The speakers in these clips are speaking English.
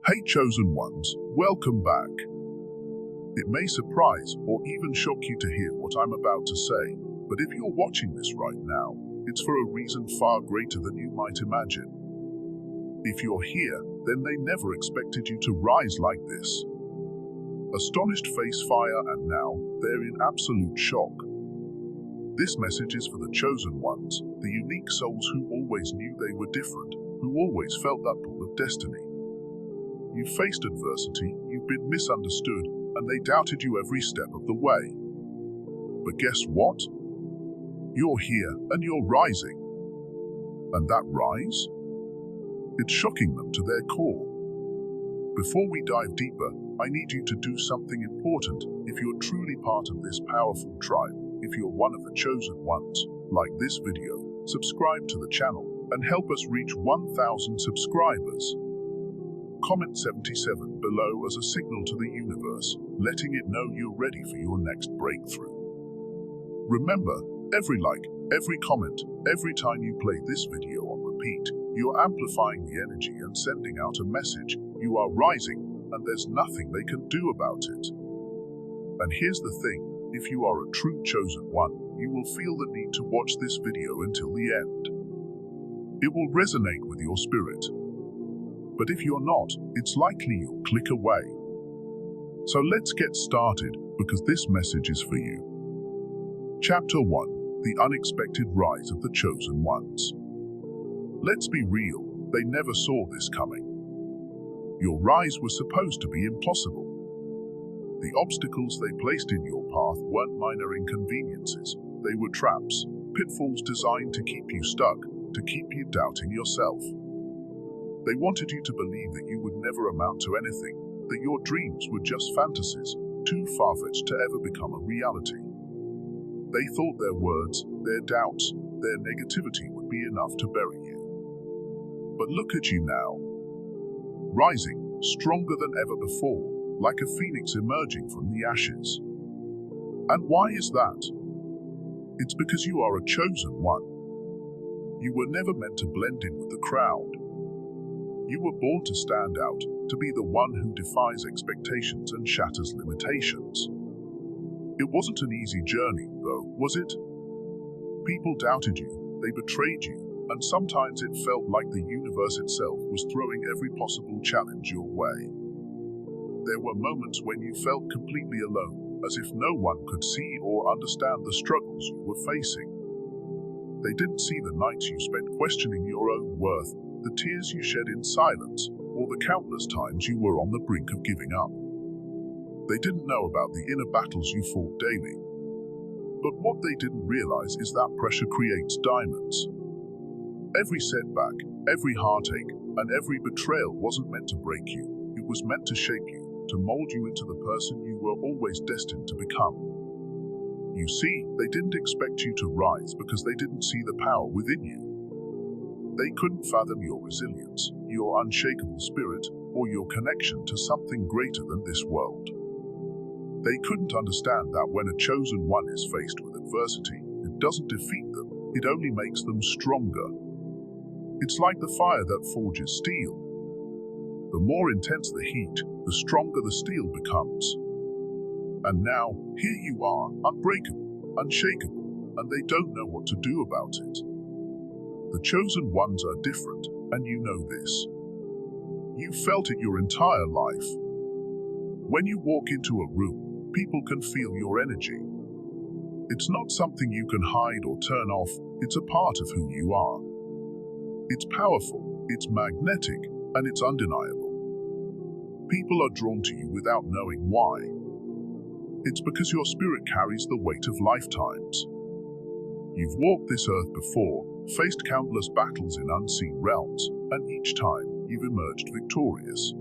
Hey chosen ones, welcome back. It may surprise or even shock you to hear what I'm about to say, but if you're watching this right now, it's for a reason far greater than you might imagine. If you're here, then they never expected you to rise like this. Astonished face fire, and now they're in absolute shock. This message is for the chosen ones, the unique souls who always knew they were different, who always felt that pull of destiny. You've faced adversity, you've been misunderstood, and they doubted you every step of the way. But guess what? You're here, and you're rising. And that rise? It's shocking them to their core. Before we dive deeper, I need you to do something important. If you're truly part of this powerful tribe, if you're one of the chosen ones, like this video, subscribe to the channel and help us reach 1,000 subscribers. Comment 77 below as a signal to the universe, letting it know you're ready for your next breakthrough. Remember, every like, every comment, every time you play this video on repeat, you're amplifying the energy and sending out a message. You are rising, and there's nothing they can do about it. And here's the thing, if you are a true chosen one, you will feel the need to watch this video until the end. It will resonate with your spirit. But if you're not, it's likely you'll click away. So let's get started, because this message is for you. Chapter 1. The Unexpected Rise of the Chosen Ones. Let's be real, they never saw this coming. Your rise was supposed to be impossible. The obstacles they placed in your path weren't minor inconveniences. They were traps, pitfalls designed to keep you stuck, to keep you doubting yourself. They wanted you to believe that you would never amount to anything, that your dreams were just fantasies, too far-fetched to ever become a reality. They thought their words, their doubts, their negativity would be enough to bury you. But look at you now. Rising, stronger than ever before, like a phoenix emerging from the ashes. And why is that? It's because you are a chosen one. You were never meant to blend in with the crowd. You were born to stand out, to be the one who defies expectations and shatters limitations. It wasn't an easy journey, though, was it? People doubted you, they betrayed you, and sometimes it felt like the universe itself was throwing every possible challenge your way. There were moments when you felt completely alone, as if no one could see or understand the struggles you were facing. They didn't see the nights you spent questioning your own worth, the tears you shed in silence, or the countless times you were on the brink of giving up. They didn't know about the inner battles you fought daily. But what they didn't realize is that pressure creates diamonds. Every setback, every heartache, and every betrayal wasn't meant to break you. It was meant to shape you, to mold you into the person you were always destined to become. You see, they didn't expect you to rise because they didn't see the power within you. They couldn't fathom your resilience, your unshakable spirit, or your connection to something greater than this world. They couldn't understand that when a chosen one is faced with adversity, it doesn't defeat them, it only makes them stronger. It's like the fire that forges steel. The more intense the heat, the stronger the steel becomes. And now, here you are, unbreakable, unshakable, and they don't know what to do about it. The chosen ones are different, and you know this. You've felt it your entire life. When you walk into a room, people can feel your energy. It's not something you can hide or turn off, it's a part of who you are. It's powerful, it's magnetic, and it's undeniable. People are drawn to you without knowing why. It's because your spirit carries the weight of lifetimes. You've walked this earth before, faced countless battles in unseen realms, and each time, you've emerged victorious.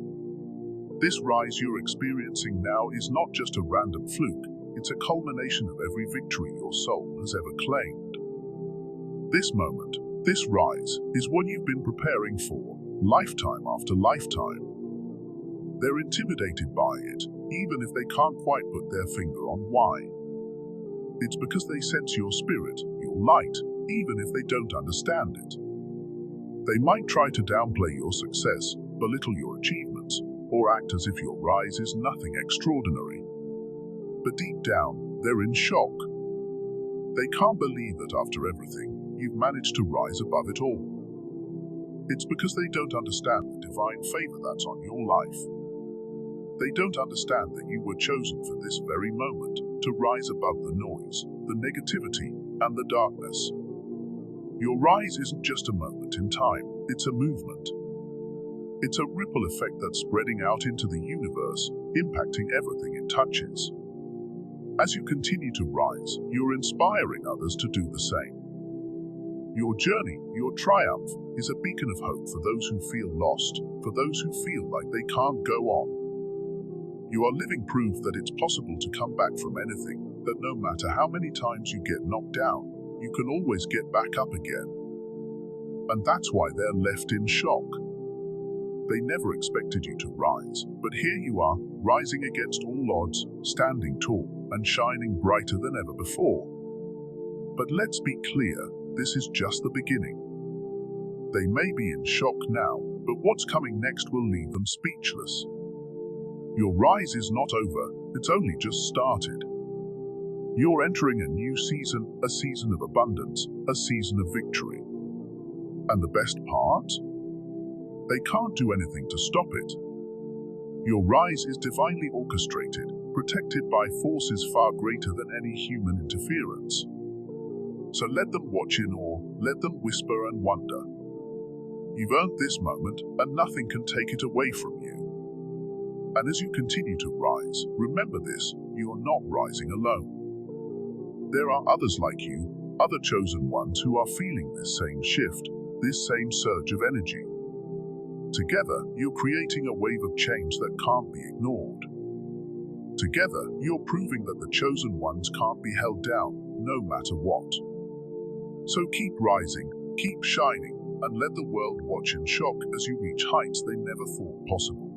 This rise you're experiencing now is not just a random fluke, it's a culmination of every victory your soul has ever claimed. This moment, this rise, is what you've been preparing for, lifetime after lifetime. They're intimidated by it, even if they can't quite put their finger on why. It's because they sense your spirit, your light, even if they don't understand it. They might try to downplay your success, belittle your achievements, or act as if your rise is nothing extraordinary. But deep down, they're in shock. They can't believe that after everything, you've managed to rise above it all. It's because they don't understand the divine favor that's on your life. They don't understand that you were chosen for this very moment, to rise above the noise, the negativity, and the darkness. Your rise isn't just a moment in time, it's a movement. It's a ripple effect that's spreading out into the universe, impacting everything it touches. As you continue to rise, you're inspiring others to do the same. Your journey, your triumph, is a beacon of hope for those who feel lost, for those who feel like they can't go on. You are living proof that it's possible to come back from anything, that no matter how many times you get knocked down, you can always get back up again. And that's why they're left in shock. They never expected you to rise, but here you are, rising against all odds, standing tall and shining brighter than ever before. But let's be clear, this is just the beginning. They may be in shock now, but what's coming next will leave them speechless. Your rise is not over, it's only just started. You're entering a new season, a season of abundance, a season of victory. And the best part? They can't do anything to stop it. Your rise is divinely orchestrated, protected by forces far greater than any human interference. So let them watch in awe, let them whisper and wonder. You've earned this moment, and nothing can take it away from you. And as you continue to rise, remember this, you are not rising alone. There are others like you, other chosen ones who are feeling this same shift, this same surge of energy. Together, you're creating a wave of change that can't be ignored. Together, you're proving that the chosen ones can't be held down, no matter what. So keep rising, keep shining, and let the world watch in shock as you reach heights they never thought possible.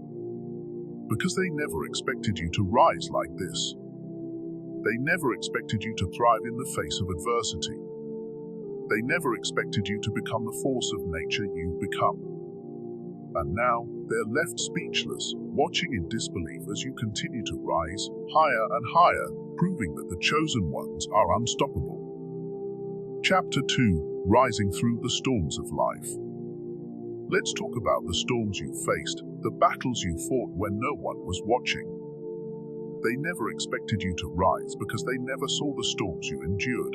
Because they never expected you to rise like this. They never expected you to thrive in the face of adversity. They never expected you to become the force of nature you've become. And now, they're left speechless, watching in disbelief as you continue to rise, higher and higher, proving that the chosen ones are unstoppable. Chapter 2, Rising Through the Storms of Life. Let's talk about the storms you faced, the battles you fought when no one was watching. They never expected you to rise because they never saw the storms you endured.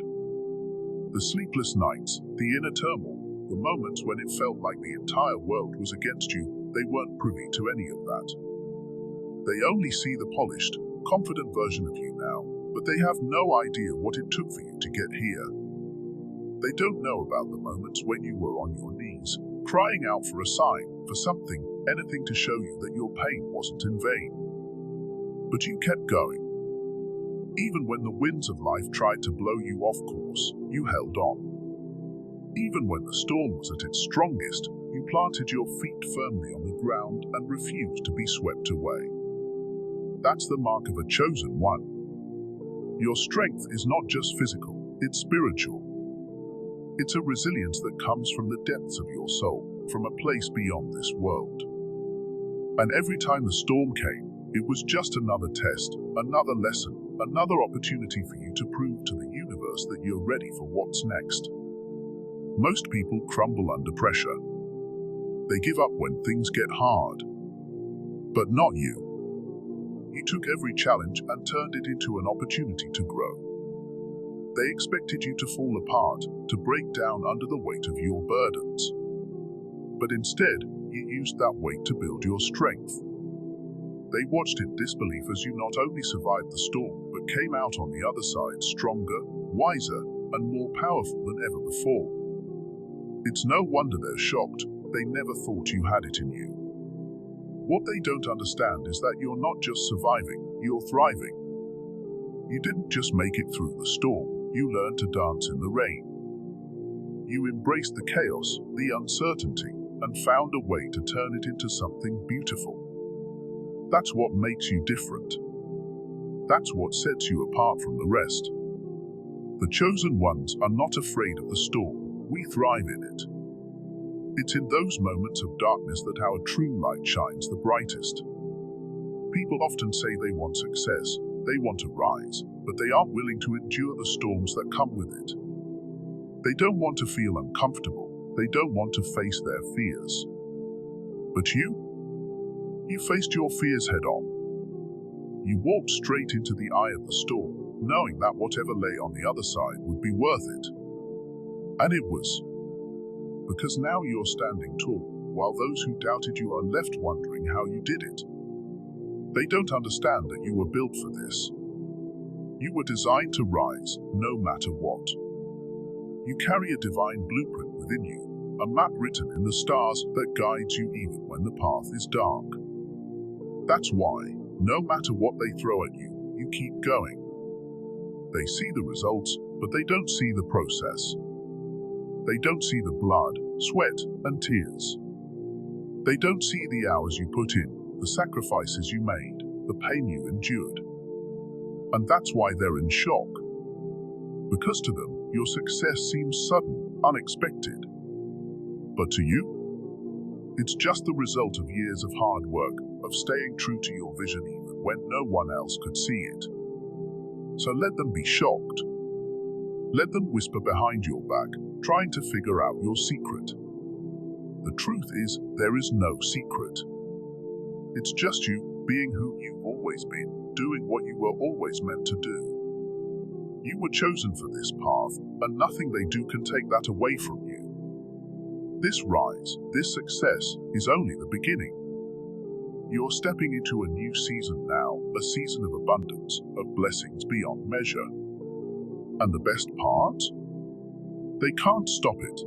The sleepless nights, the inner turmoil, the moments when it felt like the entire world was against you, they weren't privy to any of that. They only see the polished, confident version of you now, but they have no idea what it took for you to get here. They don't know about the moments when you were on your knees, crying out for a sign, for something, anything to show you that your pain wasn't in vain. But you kept going. Even when the winds of life tried to blow you off course, you held on. Even when the storm was at its strongest, you planted your feet firmly on the ground and refused to be swept away. That's the mark of a chosen one. Your strength is not just physical, it's spiritual. It's a resilience that comes from the depths of your soul, from a place beyond this world. And every time the storm came, it was just another test, another lesson, another opportunity for you to prove to the universe that you're ready for what's next. Most people crumble under pressure. They give up when things get hard. But not you. You took every challenge and turned it into an opportunity to grow. They expected you to fall apart, to break down under the weight of your burdens. But instead, you used that weight to build your strength. They watched in disbelief as you not only survived the storm, but came out on the other side stronger, wiser, and more powerful than ever before. It's no wonder they're shocked. They never thought you had it in you. What they don't understand is that you're not just surviving, you're thriving. You didn't just make it through the storm, you learned to dance in the rain. You embraced the chaos, the uncertainty, and found a way to turn it into something beautiful. That's what makes you different. That's what sets you apart from the rest. The chosen ones are not afraid of the storm. We thrive in it. It's in those moments of darkness that our true light shines the brightest. People often say they want success, they want to rise, but they aren't willing to endure the storms that come with it. They don't want to feel uncomfortable, they don't want to face their fears. But you faced your fears head on. You walked straight into the eye of the storm, knowing that whatever lay on the other side would be worth it. And it was. Because now you're standing tall, while those who doubted you are left wondering how you did it. They don't understand that you were built for this. You were designed to rise, no matter what. You carry a divine blueprint within you, a map written in the stars that guides you even when the path is dark. That's why, no matter what they throw at you, you keep going. They see the results, but they don't see the process. They don't see the blood, sweat, and tears. They don't see the hours you put in, the sacrifices you made, the pain you endured. And that's why they're in shock. Because to them, your success seems sudden, unexpected. But to you, it's just the result of years of hard work, of staying true to your vision even when no one else could see it. So let them be shocked. Let them whisper behind your back, trying to figure out your secret. The truth is, there is no secret. It's just you, being who you've always been, doing what you were always meant to do. You were chosen for this path, and nothing they do can take that away from you. This rise, this success, is only the beginning. You're stepping into a new season now, a season of abundance, of blessings beyond measure. And the best part? They can't stop it.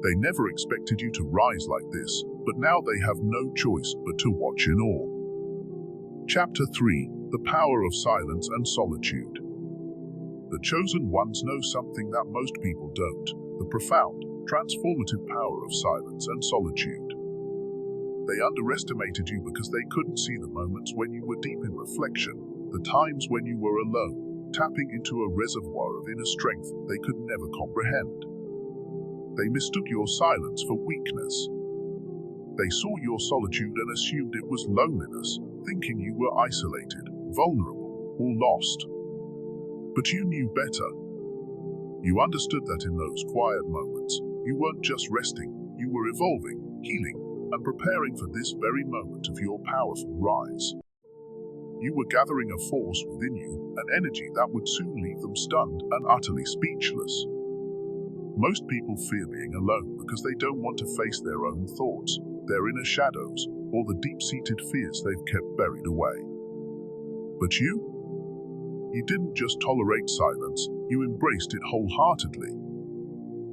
They never expected you to rise like this, but now they have no choice but to watch in awe. Chapter 3: The Power of Silence and Solitude. The chosen ones know something that most people don't: the profound, transformative power of silence and solitude. They underestimated you because they couldn't see the moments when you were deep in reflection, the times when you were alone, tapping into a reservoir of inner strength they could never comprehend. They mistook your silence for weakness. They saw your solitude and assumed it was loneliness, thinking you were isolated, vulnerable, or lost. But you knew better. You understood that in those quiet moments, you weren't just resting, you were evolving, healing, and preparing for this very moment of your powerful rise. You were gathering a force within you, an energy that would soon leave them stunned and utterly speechless. Most people fear being alone because they don't want to face their own thoughts, their inner shadows, or the deep-seated fears they've kept buried away. But you didn't just tolerate silence, you embraced it wholeheartedly.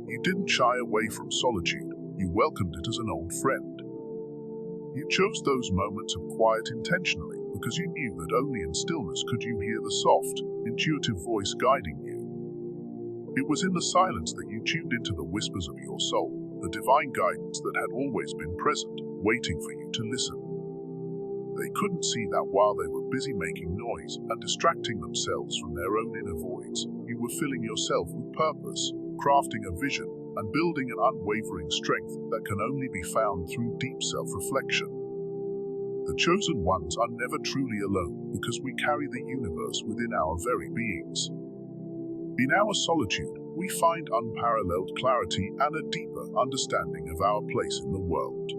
You didn't shy away from solitude, you welcomed it as an old friend. You chose those moments of quiet intentionally because you knew that only in stillness could you hear the soft, intuitive voice guiding you. It was in the silence that you tuned into the whispers of your soul, the divine guidance that had always been present, waiting for you to listen. They couldn't see that while they were busy making noise and distracting themselves from their own inner voids, you were filling yourself with purpose, crafting a vision, and building an unwavering strength that can only be found through deep self-reflection. The chosen ones are never truly alone because we carry the universe within our very beings. In our solitude, we find unparalleled clarity and a deeper understanding of our place in the world.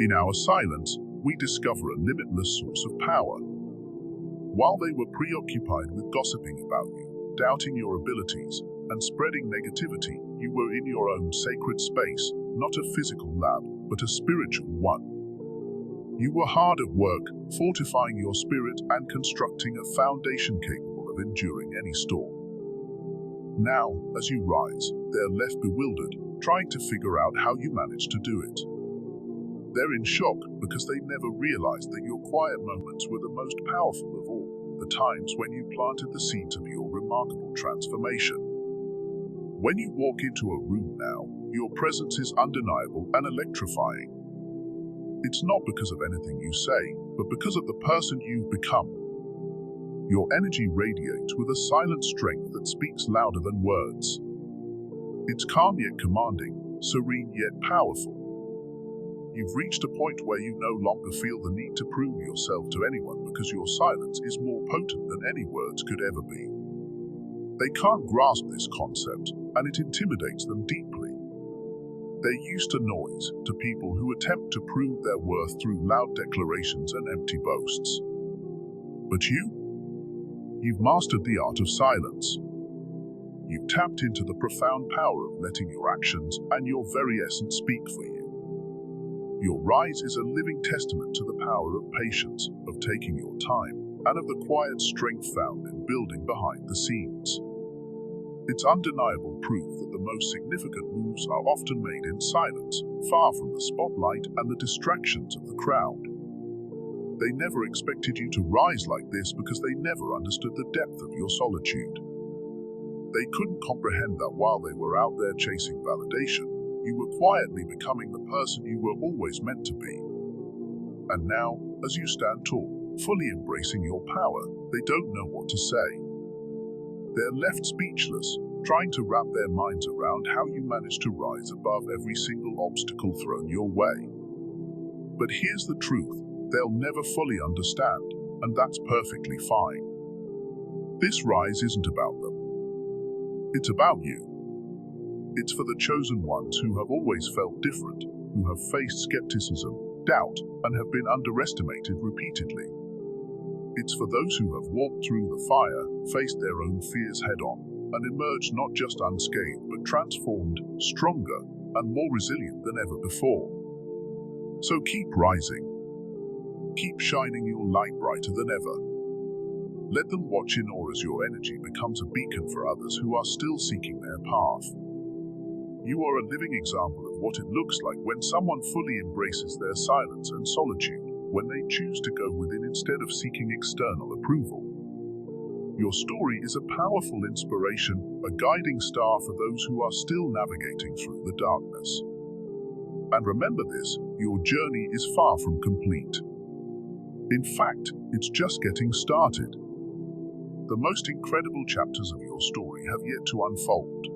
In our silence, we discover a limitless source of power. While they were preoccupied with gossiping about you, doubting your abilities, and spreading negativity, you were in your own sacred space, not a physical lab, but a spiritual one. You were hard at work, fortifying your spirit and constructing a foundation capable of enduring any storm. Now, as you rise, they're left bewildered, trying to figure out how you managed to do it. They're in shock because they never realized that your quiet moments were the most powerful of all, the times when you planted the seeds of your remarkable transformation. When you walk into a room now, your presence is undeniable and electrifying. It's not because of anything you say, but because of the person you've become. Your energy radiates with a silent strength that speaks louder than words. It's calm yet commanding, serene yet powerful. You've reached a point where you no longer feel the need to prove yourself to anyone because your silence is more potent than any words could ever be. They can't grasp this concept, and it intimidates them deeply. They're used to noise, to people who attempt to prove their worth through loud declarations and empty boasts. But you've mastered the art of silence. You've tapped into the profound power of letting your actions and your very essence speak for you. Your rise is a living testament to the power of patience, of taking your time, and of the quiet strength found in building behind the scenes. It's undeniable proof that the most significant moves are often made in silence, far from the spotlight and the distractions of the crowd. They never expected you to rise like this because they never understood the depth of your solitude. They couldn't comprehend that while they were out there chasing validation, you were quietly becoming the person you were always meant to be. And now, as you stand tall, fully embracing your power, they don't know what to say. They're left speechless, trying to wrap their minds around how you managed to rise above every single obstacle thrown your way. But here's the truth, they'll never fully understand, and that's perfectly fine. This rise isn't about them. It's about you. It's for the chosen ones who have always felt different, who have faced skepticism, doubt, and have been underestimated repeatedly. It's for those who have walked through the fire, faced their own fears head-on, and emerged not just unscathed but transformed, stronger, and more resilient than ever before. So keep rising. Keep shining your light brighter than ever. Let them watch in awe as your energy becomes a beacon for others who are still seeking their path. You are a living example of what it looks like when someone fully embraces their silence and solitude, when they choose to go within instead of seeking external approval. Your story is a powerful inspiration, a guiding star for those who are still navigating through the darkness. And remember this, your journey is far from complete. In fact, it's just getting started. The most incredible chapters of your story have yet to unfold.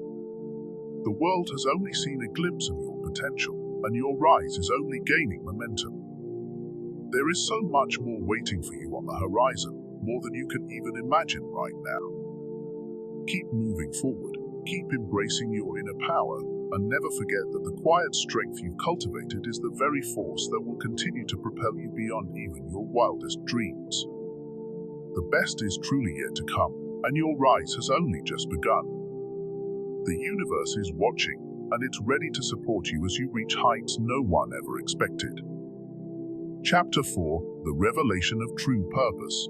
The world has only seen a glimpse of your potential, and your rise is only gaining momentum. There is so much more waiting for you on the horizon, more than you can even imagine right now. Keep moving forward, keep embracing your inner power, and never forget that the quiet strength you've cultivated is the very force that will continue to propel you beyond even your wildest dreams. The best is truly yet to come, and your rise has only just begun. The universe is watching, and it's ready to support you as you reach heights no one ever expected. Chapter 4: The Revelation of True Purpose.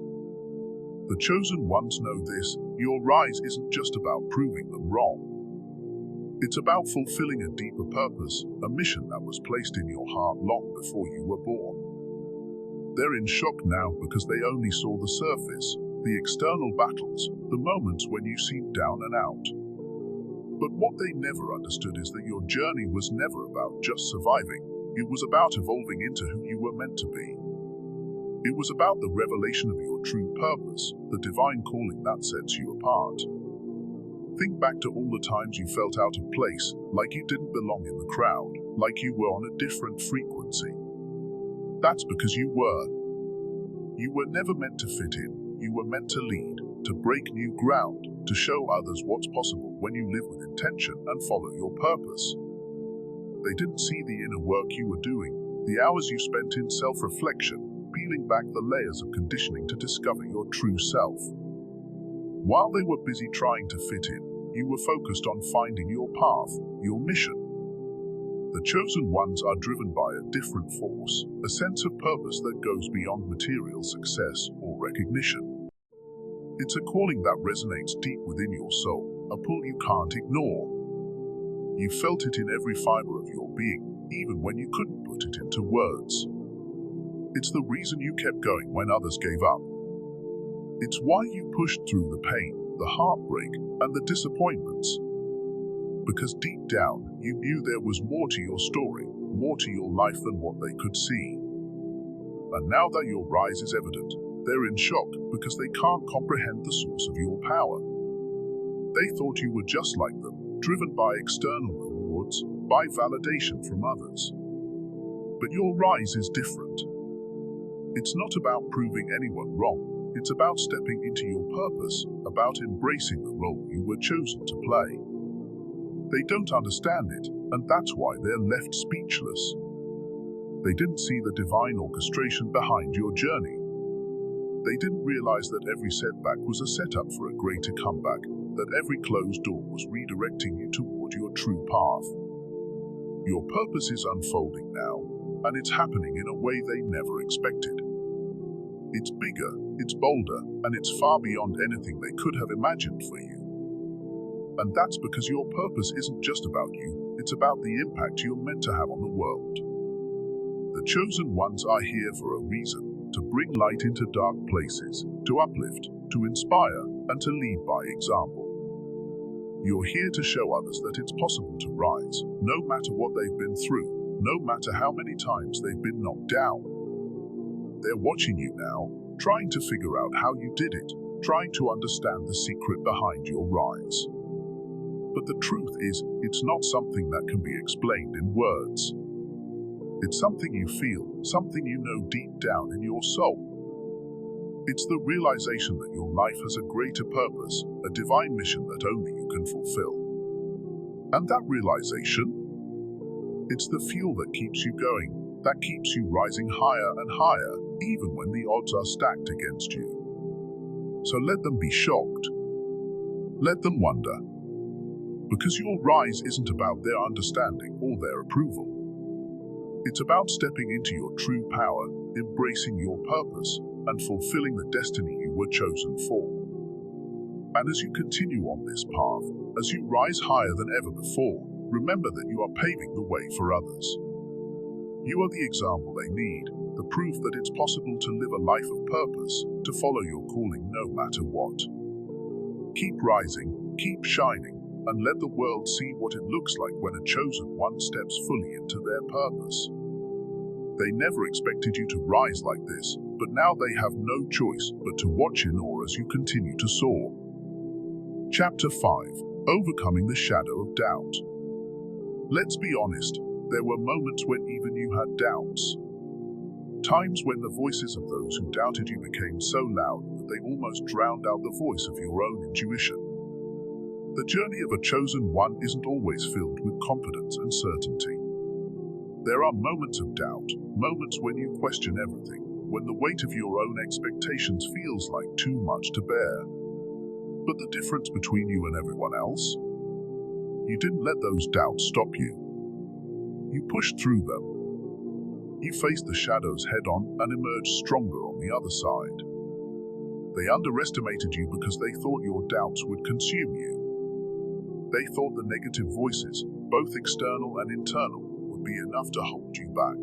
The chosen ones know this, your rise isn't just about proving them wrong. It's about fulfilling a deeper purpose, a mission that was placed in your heart long before you were born. They're in shock now because they only saw the surface, the external battles, the moments when you seemed down and out. But what they never understood is that your journey was never about just surviving. It was about evolving into who you were meant to be. It was about the revelation of your true purpose, the divine calling that sets you apart. Think back to all the times you felt out of place, like you didn't belong in the crowd, like you were on a different frequency. That's because you were. You were never meant to fit in, you were meant to lead, to break new ground, to show others what's possible when you live with intention and follow your purpose. They didn't see the inner work you were doing, the hours you spent in self-reflection, peeling back the layers of conditioning to discover your true self. While they were busy trying to fit in, you were focused on finding your path, your mission. The chosen ones are driven by a different force, a sense of purpose that goes beyond material success or recognition. It's a calling that resonates deep within your soul, a pull you can't ignore. You felt it in every fiber of your being, even when you couldn't put it into words. It's the reason you kept going when others gave up. It's why you pushed through the pain, the heartbreak, and the disappointments. Because deep down, you knew there was more to your story, more to your life than what they could see. And now that your rise is evident, they're in shock because they can't comprehend the source of your power. They thought you were just like them, driven by external rewards, by validation from others. But your rise is different. It's not about proving anyone wrong. It's about stepping into your purpose, about embracing the role you were chosen to play. They don't understand it, and that's why they're left speechless. They didn't see the divine orchestration behind your journey. They didn't realize that every setback was a setup for a greater comeback, that every closed door was redirecting you toward your true path. Your purpose is unfolding now, and it's happening in a way they never expected. It's bigger, it's bolder, and it's far beyond anything they could have imagined for you. And that's because your purpose isn't just about you, it's about the impact you're meant to have on the world. The chosen ones are here for a reason, to bring light into dark places, to uplift, to inspire, and to lead by example. You're here to show others that it's possible to rise, no matter what they've been through, no matter how many times they've been knocked down. They're watching you now, trying to figure out how you did it, trying to understand the secret behind your rise. But the truth is, it's not something that can be explained in words. It's something you feel, something you know deep down in your soul. It's the realization that your life has a greater purpose, a divine mission that only you can fulfill. And that realization? It's the fuel that keeps you going, that keeps you rising higher and higher, even when the odds are stacked against you. So let them be shocked. Let them wonder. Because your rise isn't about their understanding or their approval. It's about stepping into your true power, embracing your purpose, and fulfilling the destiny you were chosen for. And as you continue on this path, as you rise higher than ever before, remember that you are paving the way for others. You are the example they need, the proof that it's possible to live a life of purpose, to follow your calling no matter what. Keep rising, keep shining, and let the world see what it looks like when a chosen one steps fully into their purpose. They never expected you to rise like this, but now they have no choice but to watch in awe as you continue to soar. Chapter 5. Overcoming the Shadow of Doubt. Let's be honest, there were moments when even you had doubts. Times when the voices of those who doubted you became so loud that they almost drowned out the voice of your own intuition. The journey of a chosen one isn't always filled with confidence and certainty. There are moments of doubt, moments when you question everything, when the weight of your own expectations feels like too much to bear. But the difference between you and everyone else? You didn't let those doubts stop you. You pushed through them. You faced the shadows head-on and emerged stronger on the other side. They underestimated you because they thought your doubts would consume you. They thought the negative voices, both external and internal, would be enough to hold you back.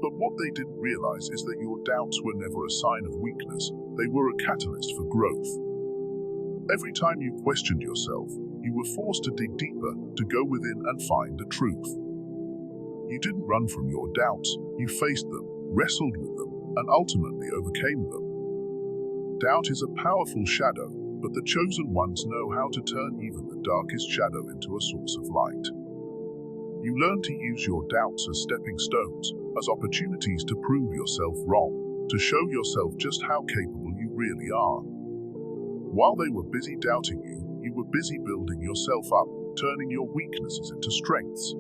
But what they didn't realize is that your doubts were never a sign of weakness, they were a catalyst for growth. Every time you questioned yourself, you were forced to dig deeper, to go within and find the truth. You didn't run from your doubts, you faced them, wrestled with them, and ultimately overcame them. Doubt is a powerful shadow, but the chosen ones know how to turn even the darkest shadow into a source of light. You learn to use your doubts as stepping stones, as opportunities to prove yourself wrong, to show yourself just how capable you really are. While they were busy doubting you, you were busy building yourself up, turning your weaknesses into strengths.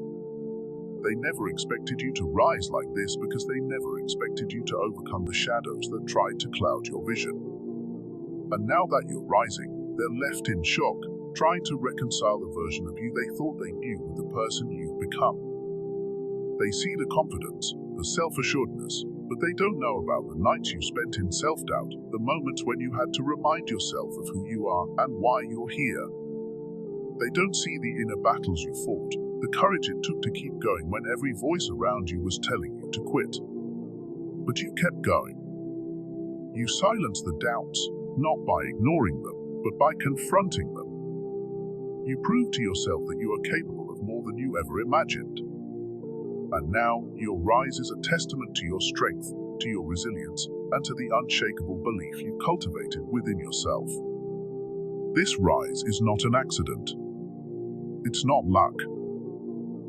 They never expected you to rise like this because they never expected you to overcome the shadows that tried to cloud your vision. And now that you're rising, they're left in shock, trying to reconcile the version of you they thought they knew with the person you've become. They see the confidence, the self-assuredness, but they don't know about the nights you spent in self-doubt, the moments when you had to remind yourself of who you are and why you're here. They don't see the inner battles you fought, the courage it took to keep going when every voice around you was telling you to quit. But you kept going. You silenced the doubts, not by ignoring them, but by confronting them. You proved to yourself that you are capable of more than you ever imagined. And now, your rise is a testament to your strength, to your resilience, and to the unshakable belief you've cultivated within yourself. This rise is not an accident. It's not luck.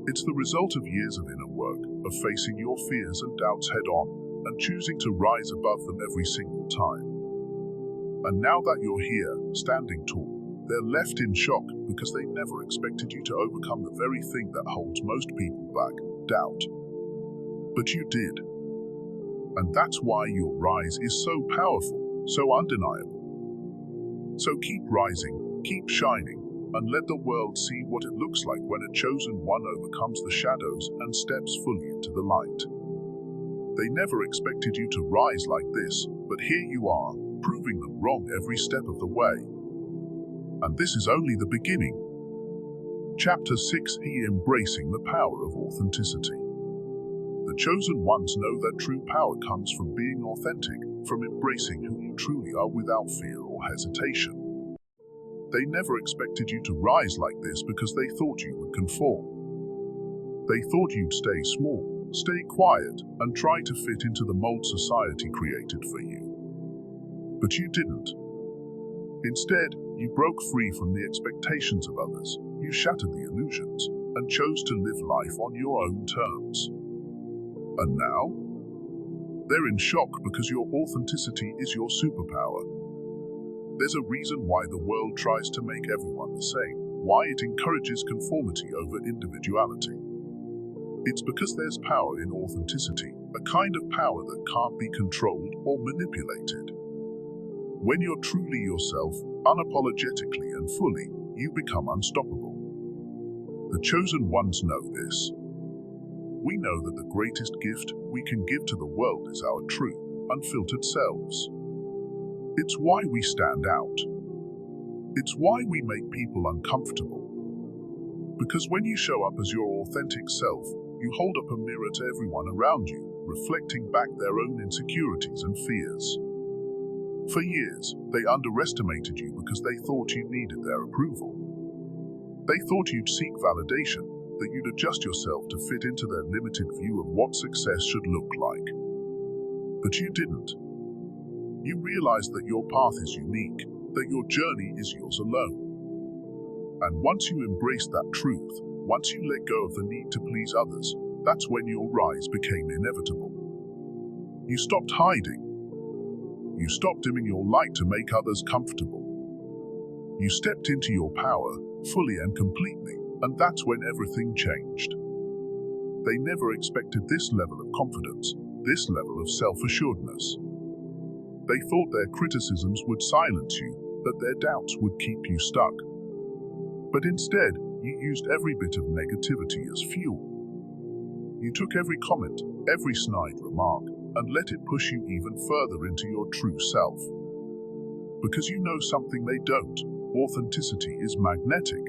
It's the result of years of inner work, of facing your fears and doubts head-on, and choosing to rise above them every single time. And now that you're here, standing tall, they're left in shock because they never expected you to overcome the very thing that holds most people back, doubt. But you did. And that's why your rise is so powerful, so undeniable. So keep rising, keep shining, and let the world see what it looks like when a chosen one overcomes the shadows and steps fully into the light. They never expected you to rise like this, but here you are, proving them wrong every step of the way. And this is only the beginning. Chapter 6: Embracing the Power of Authenticity. The chosen ones know that true power comes from being authentic, from embracing who you truly are without fear or hesitation. They never expected you to rise like this because they thought you would conform. They thought you'd stay small, stay quiet, and try to fit into the mold society created for you. But you didn't. Instead, you broke free from the expectations of others, you shattered the illusions, and chose to live life on your own terms. And now? They're in shock because your authenticity is your superpower. There's a reason why the world tries to make everyone the same, why it encourages conformity over individuality. It's because there's power in authenticity, a kind of power that can't be controlled or manipulated. When you're truly yourself, unapologetically and fully, you become unstoppable. The chosen ones know this. We know that the greatest gift we can give to the world is our true, unfiltered selves. It's why we stand out. It's why we make people uncomfortable. Because when you show up as your authentic self, you hold up a mirror to everyone around you, reflecting back their own insecurities and fears. For years, they underestimated you because they thought you needed their approval. They thought you'd seek validation, that you'd adjust yourself to fit into their limited view of what success should look like. But you didn't. You realized that your path is unique, that your journey is yours alone. And once you embraced that truth, once you let go of the need to please others, that's when your rise became inevitable. You stopped hiding. You stopped dimming your light to make others comfortable. You stepped into your power, fully and completely, and that's when everything changed. They never expected this level of confidence, this level of self-assuredness. They thought their criticisms would silence you, that their doubts would keep you stuck. But instead, you used every bit of negativity as fuel. You took every comment, every snide remark, and let it push you even further into your true self. Because you know something they don't, authenticity is magnetic.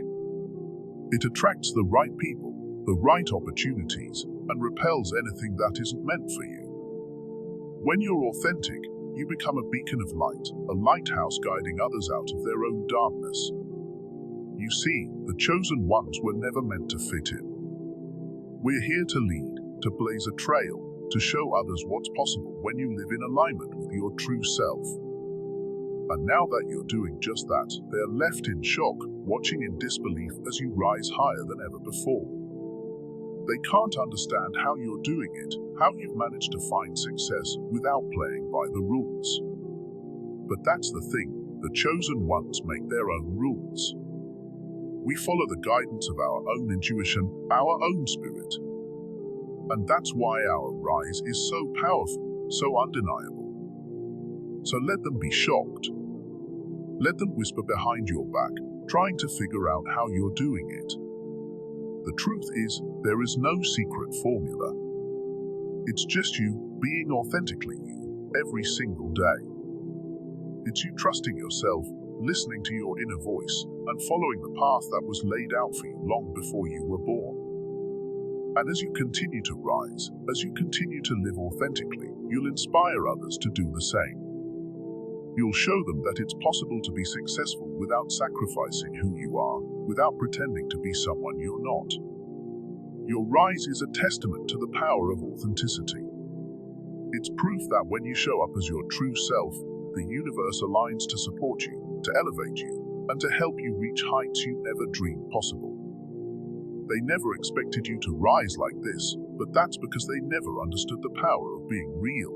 It attracts the right people, the right opportunities, and repels anything that isn't meant for you. When you're authentic, you become a beacon of light, a lighthouse guiding others out of their own darkness. You see, the chosen ones were never meant to fit in. We're here to lead, to blaze a trail, to show others what's possible when you live in alignment with your true self. And now that you're doing just that, they're left in shock, watching in disbelief as you rise higher than ever before. They can't understand how you're doing it, how you've managed to find success without playing by the rules. But that's the thing, the chosen ones make their own rules. We follow the guidance of our own intuition, our own spirit. And that's why our rise is so powerful, so undeniable. So let them be shocked. Let them whisper behind your back, trying to figure out how you're doing it. The truth is, there is no secret formula. It's just you being authentically you, every single day. It's you trusting yourself, listening to your inner voice, and following the path that was laid out for you long before you were born. And as you continue to rise, as you continue to live authentically, you'll inspire others to do the same. You'll show them that it's possible to be successful without sacrificing who you are, without pretending to be someone you're not. Your rise is a testament to the power of authenticity. It's proof that when you show up as your true self, the universe aligns to support you, to elevate you, and to help you reach heights you never dreamed possible. They never expected you to rise like this, but that's because they never understood the power of being real.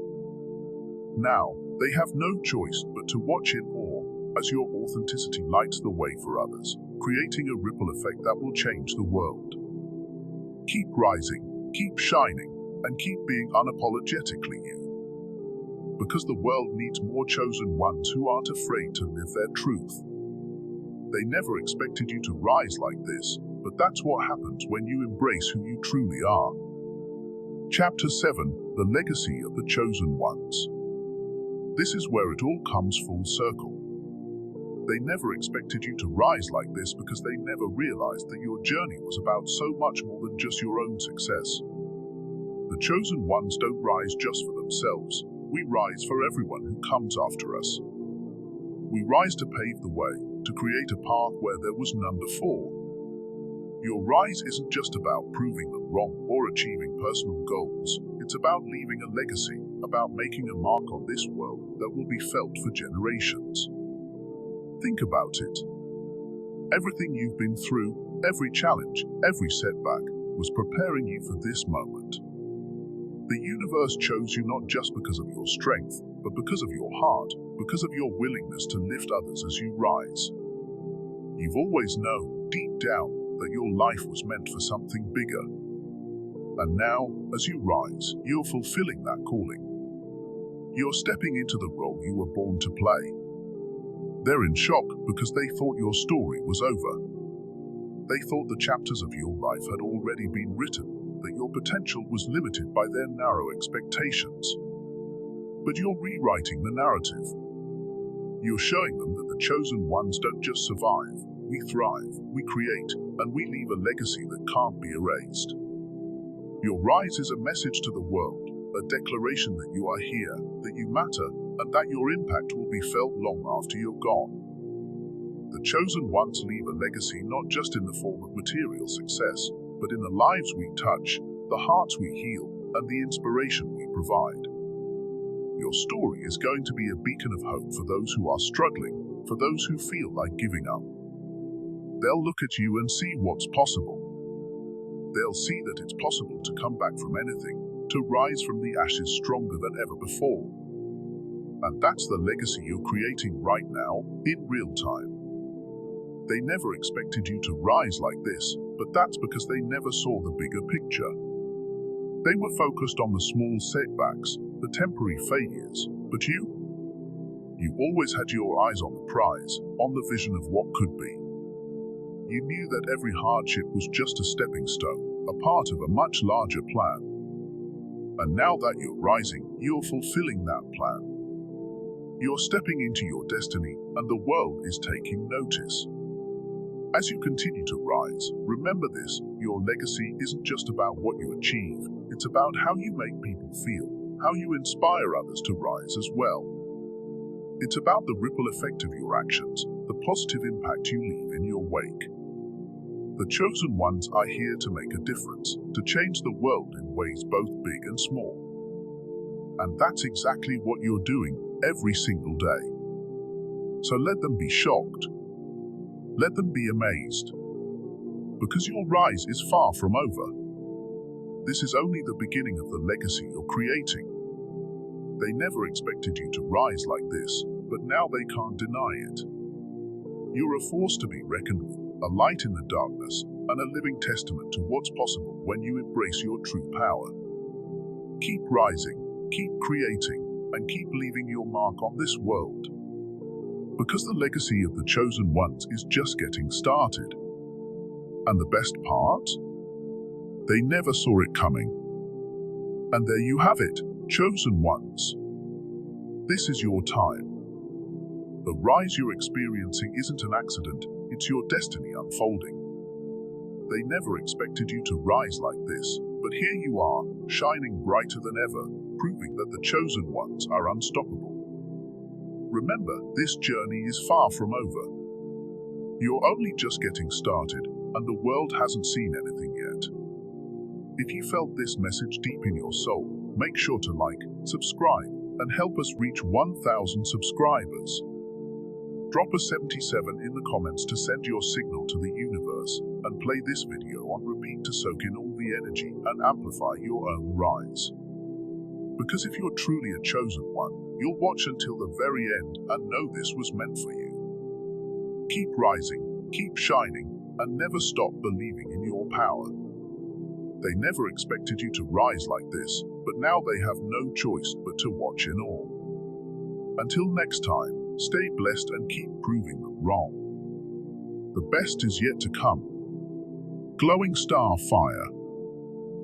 Now, they have no choice but to watch in awe as your authenticity lights the way for others, creating a ripple effect that will change the world. Keep rising, keep shining, and keep being unapologetically you. Because the world needs more chosen ones who aren't afraid to live their truth. They never expected you to rise like this, but that's what happens when you embrace who you truly are. Chapter 7: The Legacy of the Chosen Ones. This is where it all comes full circle. They never expected you to rise like this because they never realized that your journey was about so much more than just your own success. The chosen ones don't rise just for themselves. We rise for everyone who comes after us. We rise to pave the way, to create a path where there was none before. Your rise isn't just about proving them wrong or achieving personal goals. It's about leaving a legacy, about making a mark on this world that will be felt for generations. Think about it. Everything you've been through, every challenge, every setback, was preparing you for this moment. The universe chose you not just because of your strength, but because of your heart, because of your willingness to lift others as you rise. You've always known, deep down, that your life was meant for something bigger. And now, as you rise, you're fulfilling that calling. You're stepping into the role you were born to play. They're in shock because they thought your story was over. They thought the chapters of your life had already been written, that your potential was limited by their narrow expectations. But you're rewriting the narrative. You're showing them that the chosen ones don't just survive, we thrive, we create, and we leave a legacy that can't be erased. Your rise is a message to the world, a declaration that you are here, that you matter, and that your impact will be felt long after you're gone. The chosen ones leave a legacy not just in the form of material success, but in the lives we touch, the hearts we heal, and the inspiration we provide. Your story is going to be a beacon of hope for those who are struggling, for those who feel like giving up. They'll look at you and see what's possible. They'll see that it's possible to come back from anything, to rise from the ashes stronger than ever before. And that's the legacy you're creating right now, in real time. They never expected you to rise like this, but that's because they never saw the bigger picture. They were focused on the small setbacks, the temporary failures, but you always had your eyes on the prize, on the vision of what could be. You knew that every hardship was just a stepping stone, a part of a much larger plan. And now that you're rising, you're fulfilling that plan. You're stepping into your destiny, and the world is taking notice. As you continue to rise, remember this: your legacy isn't just about what you achieve, it's about how you make people feel, how you inspire others to rise as well. It's about the ripple effect of your actions, the positive impact you leave in your wake. The chosen ones are here to make a difference, to change the world in ways both big and small. And that's exactly what you're doing every single day. So let them be shocked. Let them be amazed. Because your rise is far from over. This is only the beginning of the legacy you're creating. They never expected you to rise like this, but now they can't deny it. You're a force to be reckoned with, a light in the darkness, and a living testament to what's possible when you embrace your true power. Keep rising, keep creating, and keep leaving your mark on this world. Because the legacy of the chosen ones is just getting started. And the best part? They never saw it coming. And there you have it, chosen ones. This is your time. The rise you're experiencing isn't an accident, it's your destiny unfolding. They never expected you to rise like this, but here you are, shining brighter than ever, proving that the chosen ones are unstoppable. Remember, this journey is far from over. You're only just getting started, and the world hasn't seen anything yet. If you felt this message deep in your soul, make sure to like, subscribe, and help us reach 1,000 subscribers. Drop a 77 in the comments to send your signal to the universe, and play this video on repeat to soak in all the energy and amplify your own rise. Because if you're truly a chosen one, you'll watch until the very end and know this was meant for you. Keep rising, keep shining, and never stop believing in your power. They never expected you to rise like this, but now they have no choice but to watch in awe. Until next time, stay blessed and keep proving them wrong. The best is yet to come. Glowing Star Fire.